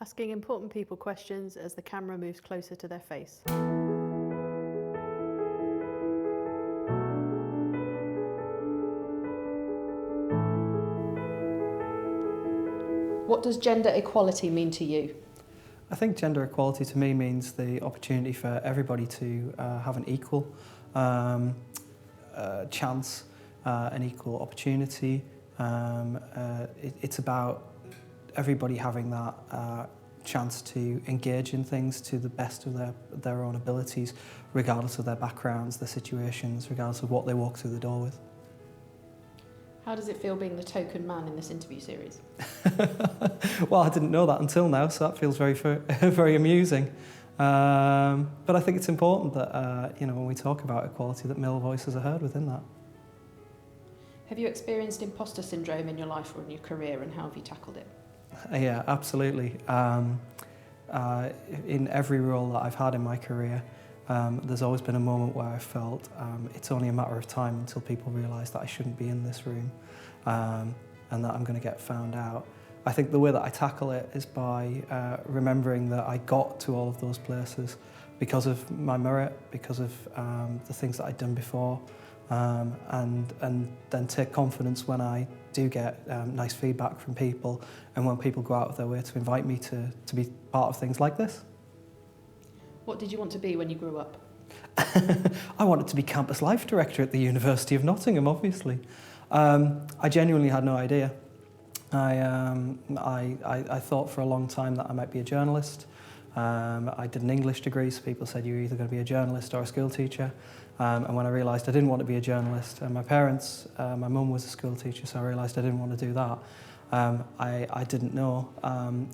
Asking important people questions as the camera moves closer to their face. What does gender equality mean to you? I think gender equality to me means the opportunity for everybody to have an equal chance, an equal opportunity. It's about everybody having that chance to engage in things to the best of their own abilities, regardless of their backgrounds, their situations, regardless of what they walk through the door with. How does it feel being the token man in this interview series? Well, I didn't know that until now, so that feels very amusing. But I think it's important that when we talk about equality, that male voices are heard within that. Have you experienced imposter syndrome in your life or in your career, and how have you tackled it? Yeah, absolutely. In every role that I've had in my career, there's always been a moment where I felt it's only a matter of time until people realise that I shouldn't be in this room and that I'm going to get found out. I think the way that I tackle it is by remembering that I got to all of those places because of my merit, because of the things that I'd done before, and then take confidence when I do get nice feedback from people and when people go out of their way to invite me to be part of things like this. What did you want to be when you grew up? I wanted to be campus life director at the University of Nottingham, obviously. I genuinely had no idea. I thought for a long time that I might be a journalist. I did an English degree, so people said you're either going to be a journalist or a school teacher. And when I realised I didn't want to be a journalist, and my parents, my mum was a school teacher, so I realised I didn't want to do that. I didn't know,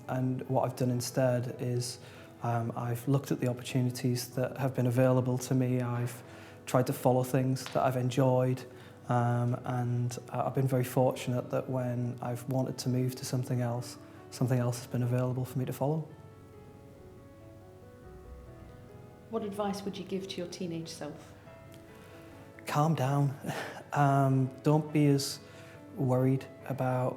and what I've done instead is I've looked at the opportunities that have been available to me. I've tried to follow things that I've enjoyed, and I've been very fortunate that when I've wanted to move to something else has been available for me to follow. What advice would you give to your teenage self? Calm down. Don't be as worried about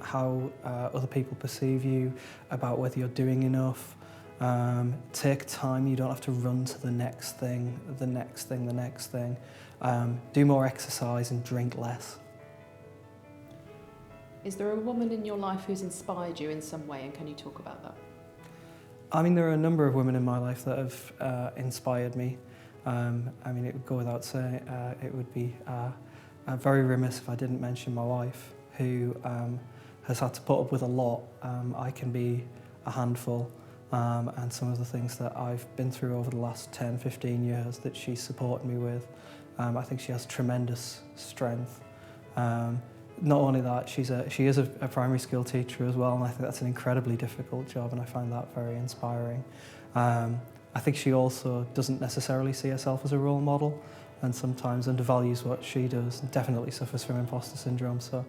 how other people perceive you, about whether you're doing enough. Take time. You don't have to run to the next thing, the next thing, the next thing. Do more exercise and drink less. Is there a woman in your life who's inspired you in some way, and can you talk about that? I mean, there are a number of women in my life that have inspired me. I mean, it would go without saying, it would be very remiss if I didn't mention my wife, who has had to put up with a lot. I can be a handful, and some of the things that I've been through over the last 10, 15 years that she's supported me with, I think she has tremendous strength. Not only that, she is a primary school teacher as well, and I think that's an incredibly difficult job, and I find that very inspiring. I think she also doesn't necessarily see herself as a role model, and sometimes undervalues what she does, and definitely suffers from imposter syndrome, so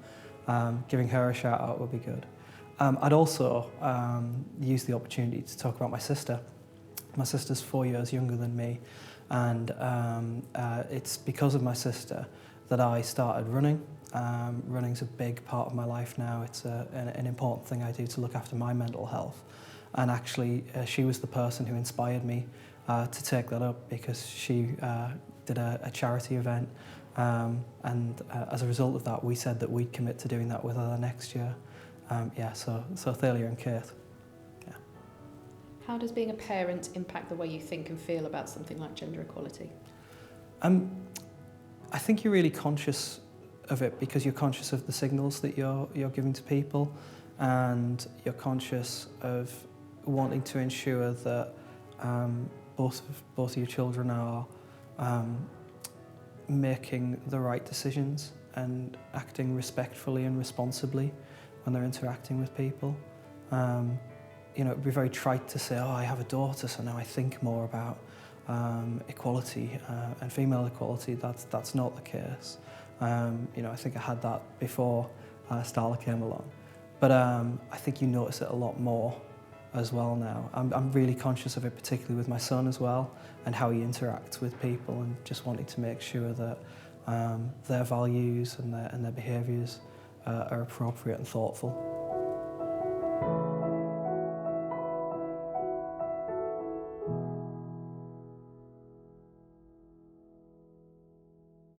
giving her a shout out would be good. I'd also use the opportunity to talk about my sister. My sister's 4 years younger than me, and it's because of my sister that I started running. Running's a big part of my life now. It's an important thing I do to look after my mental health. And actually, she was the person who inspired me to take that up, because she did a charity event. And as a result of that, we said that we'd commit to doing that with her next year. So Thalia and Kate. Yeah. How does being a parent impact the way you think and feel about something like gender equality? I think you're really conscious of it because you're conscious of the signals that you're giving to people, and you're conscious of wanting to ensure that both of your children are making the right decisions and acting respectfully and responsibly when they're interacting with people. It'd be very trite to say, oh, I have a daughter, so now I think more about equality and female equality. That's not the case. I think I had that before Starla came along. But I think you notice it a lot more as well now. I'm really conscious of it, particularly with my son as well, and how he interacts with people, and just wanting to make sure that their values and their behaviours are appropriate and thoughtful.